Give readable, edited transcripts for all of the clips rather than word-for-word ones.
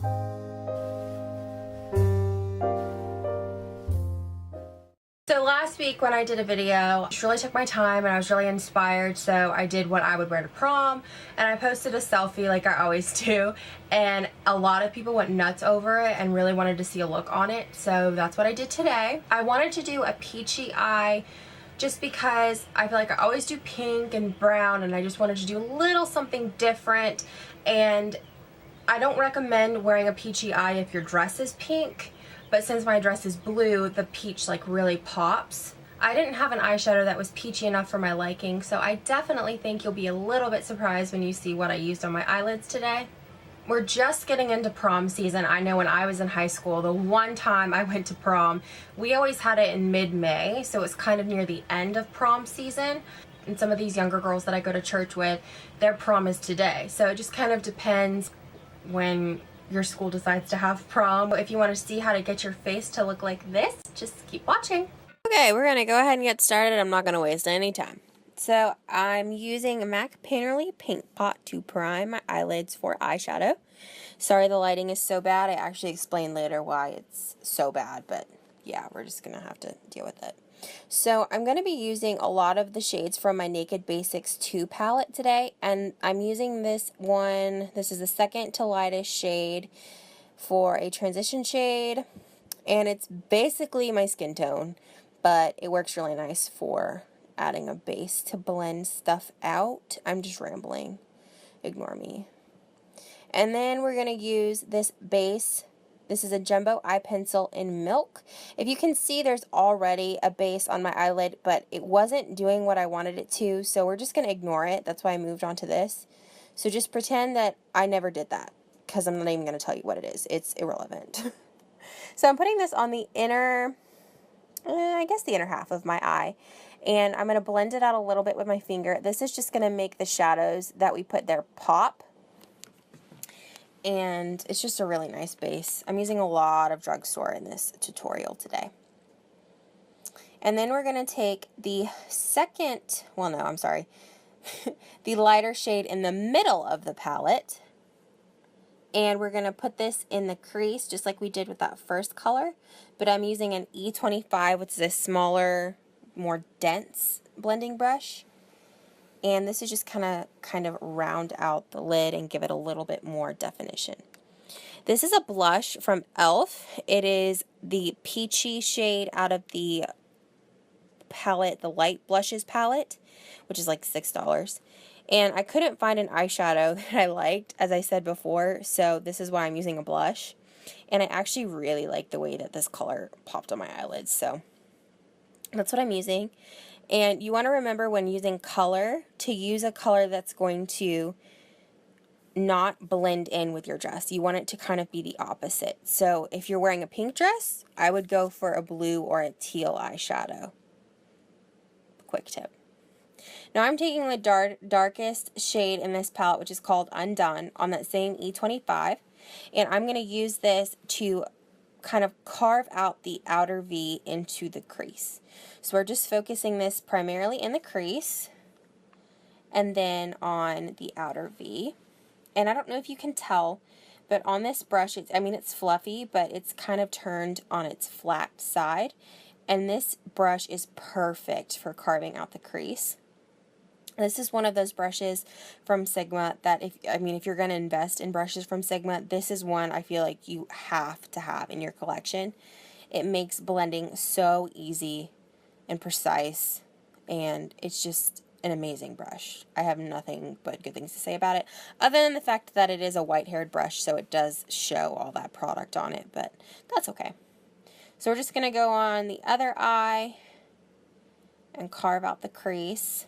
So last week when I did a video, I just really took my time and I was really inspired, so I did what I would wear to prom, and I posted a selfie like I always do, and a lot of people went nuts over it and really wanted to see a look on it, so that's what I did today. I wanted to do a peachy eye just because I feel like I always do pink and brown, and I just wanted to do a little something different. And I don't recommend wearing a peachy eye if your dress is pink, but since my dress is blue, the peach like really pops. I didn't have an eyeshadow that was peachy enough for my liking, so I definitely think you'll be a little bit surprised when you see what I used on my eyelids today. We're just getting into prom season. I know when I was in high school, the one time I went to prom, we always had it in mid-May, so it's kind of near the end of prom season. And some of these younger girls that I go to church with, their prom is today. So it just kind of depends when your school decides to have prom. If you want to see how to get your face to look like this, just keep watching. Okay, we're gonna go ahead and get started. I'm not gonna waste any time. So I'm using a MAC Painterly Paint Pot to prime my eyelids for eyeshadow. Sorry the lighting is so bad. I actually explain later why it's so bad, but yeah, we're just gonna have to deal with it. So I'm going to be using a lot of the shades from my Naked Basics 2 palette today, and I'm using this one. This is the second to lightest shade for a transition shade, and it's basically my skin tone, but it works really nice for adding a base to blend stuff out. I'm just rambling. Ignore me. And then we're going to use this base. This is a Jumbo Eye Pencil in Milk. If you can see, there's already a base on my eyelid, but it wasn't doing what I wanted it to, so we're just going to ignore it. That's why I moved on to this. So just pretend that I never did that, because I'm not even going to tell you what it is. It's irrelevant. So I'm putting this on the inner, I guess the inner half of my eye, and I'm going to blend it out a little bit with my finger. This is just going to make the shadows that we put there pop. And it's just a really nice base. I'm using a lot of drugstore in this tutorial today. And then we're going to take the second, well no, I'm sorry, the lighter shade in the middle of the palette. And we're going to put this in the crease just like we did with that first color. But I'm using an E25, which is a smaller, more dense blending brush. And this is just kind of round out the lid and give it a little bit more definition. This is a blush from e.l.f. It is the peachy shade out of the palette, the Light Blushes palette, which is like $6. And I couldn't find an eyeshadow that I liked, as I said before, so this is why I'm using a blush. And I actually really like the way that this color popped on my eyelids, so that's what I'm using. And you want to remember when using color to use a color that's going to not blend in with your dress. You want it to kind of be the opposite. So if you're wearing a pink dress, I would go for a blue or a teal eyeshadow. Quick tip. Now I'm taking the darkest shade in this palette, which is called Undone, on that same E25. And I'm going to use this to kind of carve out the outer V into the crease. So we're just focusing this primarily in the crease and then on the outer V. And I don't know if you can tell, but on this brush, it's fluffy, but it's kind of turned on its flat side. And this brush is perfect for carving out the crease. This is one of those brushes from Sigma that if you're going to invest in brushes from Sigma, this is one I feel like you have to have in your collection. It makes blending so easy and precise, and it's just an amazing brush. I have nothing but good things to say about it, other than the fact that it is a white-haired brush, so it does show all that product on it, but that's okay. So we're just going to go on the other eye and carve out the crease.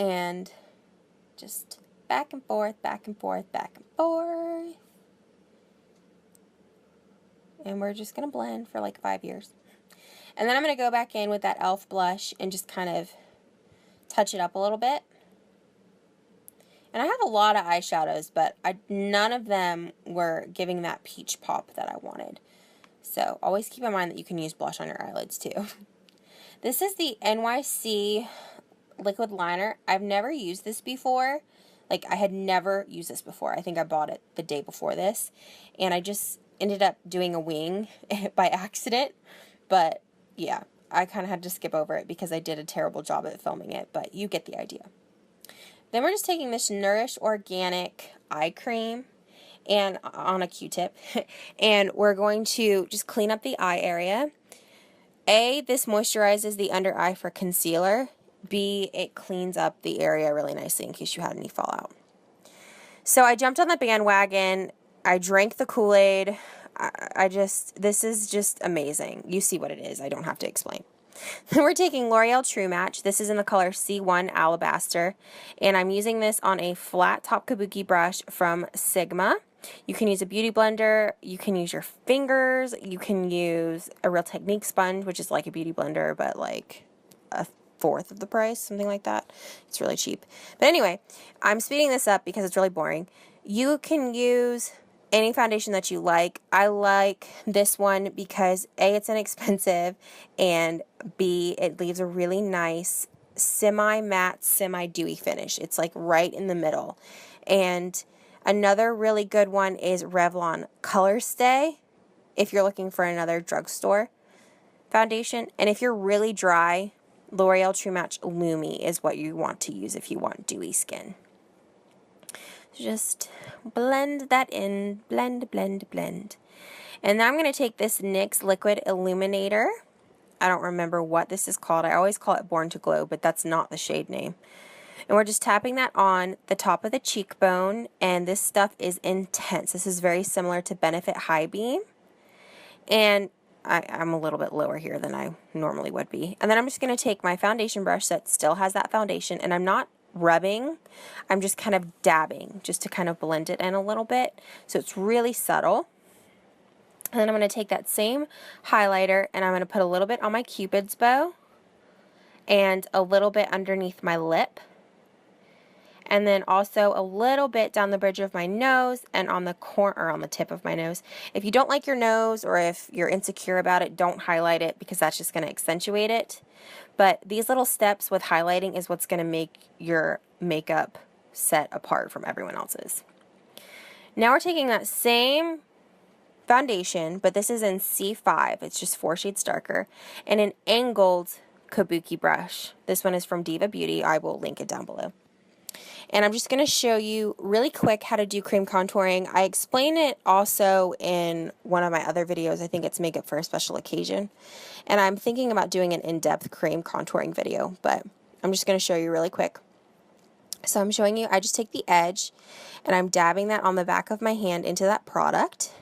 And just back and forth, back and forth, back and forth. And we're just going to blend for like 5 years. And then I'm going to go back in with that e.l.f. blush and just kind of touch it up a little bit. And I have a lot of eyeshadows, but none of them were giving that peach pop that I wanted. So always keep in mind that you can use blush on your eyelids too. This is the NYC Liquid Liner. I've never used this before, Like, I had never used this before. I think I bought it the day before this, and I just ended up doing a wing by accident. But yeah, I kind of had to skip over it because I did a terrible job at filming it, but you get the idea. Then we're just taking this Nourish Organic Eye Cream and on a Q-tip, and we're going to just clean up the eye area. A, this moisturizes the under eye for concealer. B, it cleans up the area really nicely in case you had any fallout. So I jumped on the bandwagon. I drank the Kool-Aid. This is just amazing. You see what it is. I don't have to explain. Then we're taking L'Oreal True Match. This is in the color C1 Alabaster, and I'm using this on a flat top kabuki brush from Sigma. You can use a beauty blender, you can use your fingers, you can use a Real Technique sponge, which is like a beauty blender, but like a fourth of the price, something like that. It's really cheap. But anyway, I'm speeding this up because it's really boring. You can use any foundation that you like. I like this one because A, it's inexpensive, and B, it leaves a really nice semi-matte, semi-dewy finish. It's like right in the middle. And another really good one is Revlon Color Stay if you're looking for another drugstore foundation. And if you're really dry, L'Oreal True Match Lumi is what you want to use if you want dewy skin. Just blend that in, blend, blend, blend. And now I'm going to take this NYX Liquid Illuminator. I don't remember what this is called. I always call it Born to Glow, but that's not the shade name. And we're just tapping that on the top of the cheekbone, and this stuff is intense. This is very similar to Benefit High Beam. And I'm a little bit lower here than I normally would be. And then I'm just going to take my foundation brush that still has that foundation, and I'm not rubbing, I'm just kind of dabbing just to kind of blend it in a little bit so it's really subtle. And then I'm going to take that same highlighter and I'm going to put a little bit on my Cupid's bow and a little bit underneath my lip, and then also a little bit down the bridge of my nose and on the corner or on the tip of my nose. If you don't like your nose or if you're insecure about it, don't highlight it because that's just going to accentuate it. But these little steps with highlighting is what's going to make your makeup set apart from everyone else's. Now we're taking that same foundation, but this is in C5. It's just 4 shades darker, and an angled kabuki brush. This one is from Diva Beauty. I will link it down below. And I'm just going to show you really quick how to do cream contouring. I explain it also in one of my other videos. I think it's Makeup for a Special Occasion. And I'm thinking about doing an in-depth cream contouring video, but I'm just going to show you really quick. So I'm showing you, I just take the edge and I'm dabbing that on the back of my hand into that product.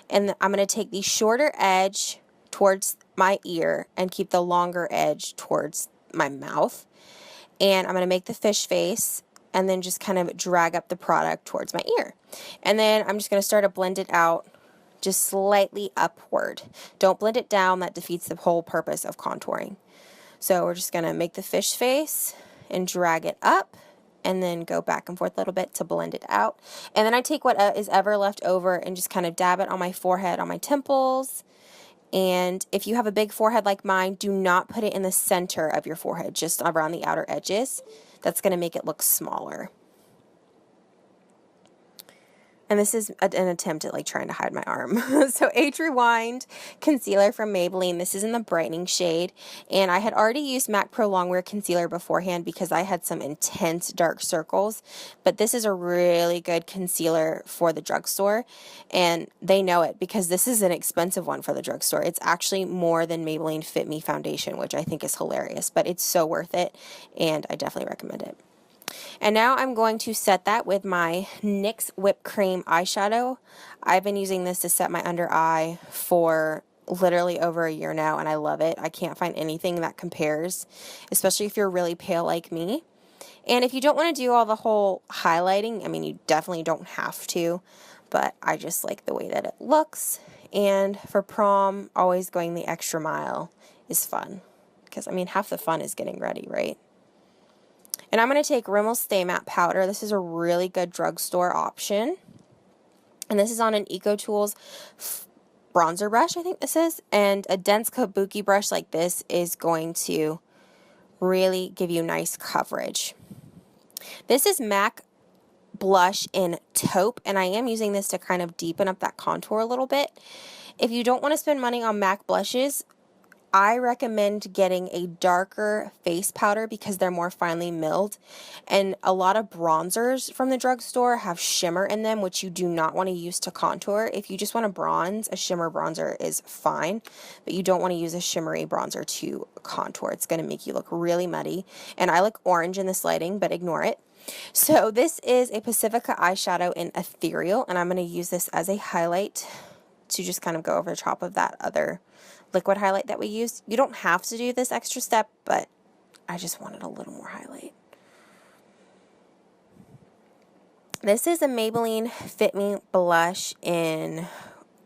And I'm going to take the shorter edge towards my ear and keep the longer edge towards my mouth. And I'm going to make the fish face and then just kind of drag up the product towards my ear. And then I'm just going to start to blend it out just slightly upward. Don't blend it down. That defeats the whole purpose of contouring. So we're just going to make the fish face and drag it up and then go back and forth a little bit to blend it out. And then I take what is ever left over and just kind of dab it on my forehead, on my temples. And if you have a big forehead like mine, do not put it in the center of your forehead, just around the outer edges. That's going to make it look smaller. And this is an attempt at like trying to hide my arm. So Age Rewind Concealer from Maybelline. This is in the Brightening shade. And I had already used MAC Pro Longwear Concealer beforehand because I had some intense dark circles. But this is a really good concealer for the drugstore. And they know it because this is an expensive one for the drugstore. It's actually more than Maybelline Fit Me Foundation, which I think is hilarious. But it's so worth it. And I definitely recommend it. And now I'm going to set that with my NYX Whipped Cream eyeshadow. I've been using this to set my under eye for literally over a year now, and I love it. I can't find anything that compares, especially if you're really pale like me. And if you don't want to do all the whole highlighting, I mean, you definitely don't have to, but I just like the way that it looks. And for prom, always going the extra mile is fun. Because, I mean, half the fun is getting ready, right? And I'm going to take Rimmel Stay Matte Powder. This is a really good drugstore option. And this is on an EcoTools bronzer brush, I think this is. And a dense kabuki brush like this is going to really give you nice coverage. This is MAC blush in Taupe, and I am using this to kind of deepen up that contour a little bit. If you don't want to spend money on MAC blushes, I recommend getting a darker face powder because they're more finely milled, and a lot of bronzers from the drugstore have shimmer in them, which you do not want to use to contour. If you just want to bronze, a shimmer bronzer is fine, but you don't want to use a shimmery bronzer to contour. It's going to make you look really muddy, and I look orange in this lighting, but ignore it. So this is a Pacifica eyeshadow in Ethereal, and I'm going to use this as a highlight to just kind of go over the top of that other liquid highlight that we used. You don't have to do this extra step, but I just wanted a little more highlight. This is a Maybelline Fit Me blush in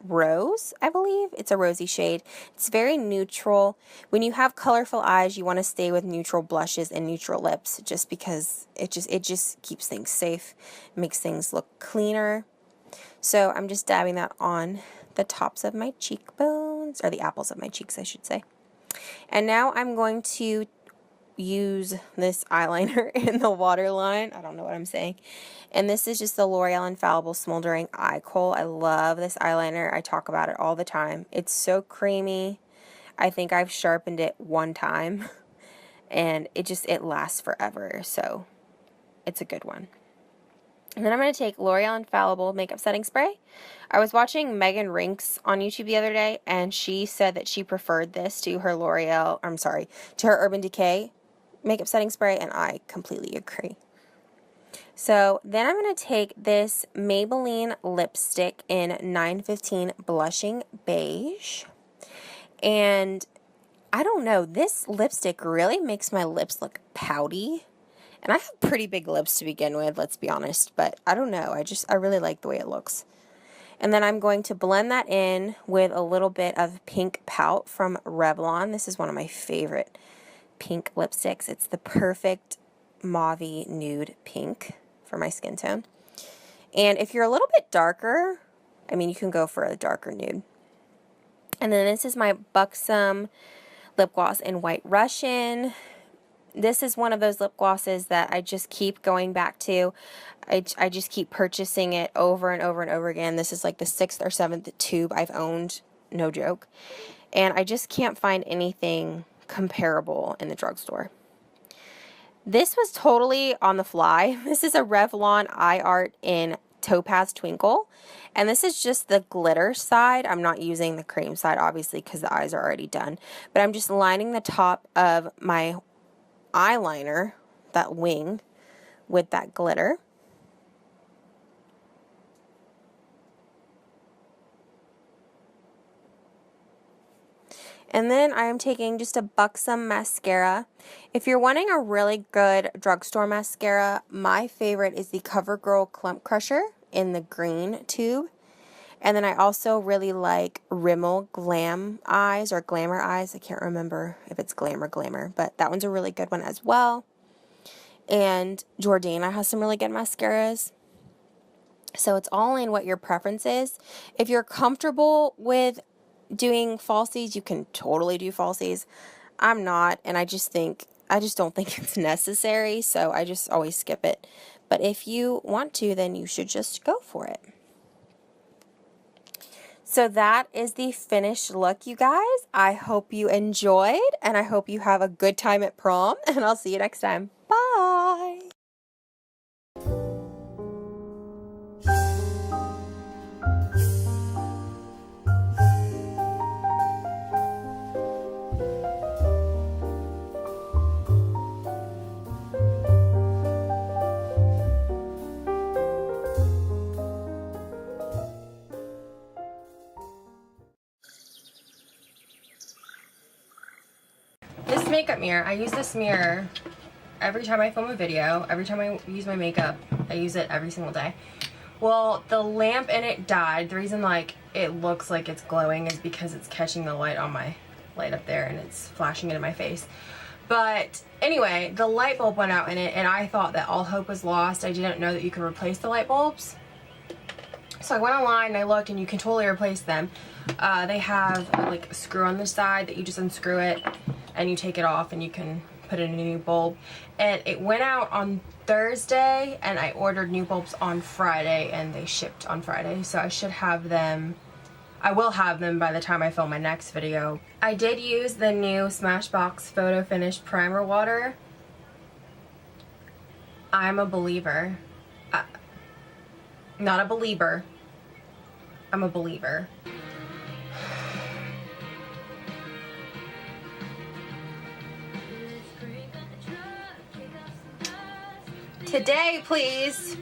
Rose, I believe. It's a rosy shade. It's very neutral. When you have colorful eyes, you want to stay with neutral blushes and neutral lips just because it just keeps things safe, makes things look cleaner. So I'm just dabbing that on the tops of my cheekbones, or the apples of my cheeks, I should say. And now I'm going to use this eyeliner in the waterline. I don't know what I'm saying. And this is just the L'Oreal Infallible Smoldering Eye Kohl. I love this eyeliner. I talk about it all the time. It's so creamy. I think I've sharpened it one time, and it lasts forever. So it's a good one. And then I'm going to take L'Oreal Infallible Makeup Setting Spray. I was watching Megan Rinks on YouTube the other day, and she said that she preferred this to her to her Urban Decay Makeup Setting Spray, and I completely agree. So then I'm going to take this Maybelline lipstick in 915 Blushing Beige. And I don't know, this lipstick really makes my lips look pouty. And I have pretty big lips to begin with, let's be honest, but I don't know, I really like the way it looks. And then I'm going to blend that in with a little bit of Pink Pout from Revlon. This is one of my favorite pink lipsticks. It's the perfect mauve-y nude pink for my skin tone. And if you're a little bit darker, I mean, you can go for a darker nude. And then this is my Buxom lip gloss in White Russian. This is one of those lip glosses that I just keep going back to. I just keep purchasing it over and over and over again. This is like the 6th or 7th tube I've owned, no joke. And I just can't find anything comparable in the drugstore. This was totally on the fly. This is a Revlon Eye Art in Topaz Twinkle. And this is just the glitter side. I'm not using the cream side, obviously, because the eyes are already done. But I'm just lining the top of my eyeliner, that wing, with that glitter. And then I am taking just a Buxom mascara. If you're wanting a really good drugstore mascara, my favorite is the CoverGirl Clump Crusher in the green tube. And then I also really like Rimmel Glam Eyes or Glamour Eyes. I can't remember if it's Glam or Glamour, but that one's a really good one as well. And Jordana has some really good mascaras. So it's all in what your preference is. If you're comfortable with doing falsies, you can totally do falsies. I'm not, and I just don't think it's necessary, so I just always skip it. But if you want to, then you should just go for it. So that is the finished look, you guys. I hope you enjoyed, and I hope you have a good time at prom, and I'll see you next time. Bye! This makeup mirror, I use this mirror every time I film a video, every time I use my makeup, I use it every single day. Well, the lamp in it died. The reason it looks like it's glowing is because it's catching the light on my light up there and it's flashing it in my face. But anyway, the light bulb went out in it and I thought that all hope was lost. I didn't know that you could replace the light bulbs. So I went online and I looked, and you can totally replace them. They have a screw on the side that you just unscrew it and you take it off and you can put in a new bulb. And it went out on Thursday, and I ordered new bulbs on Friday, and they shipped on Friday. So I should have them, I will have them by the time I film my next video. I did use the new Smashbox Photofinish Primer Water. I'm a believer. Not a believer. I'm a believer. Today, please.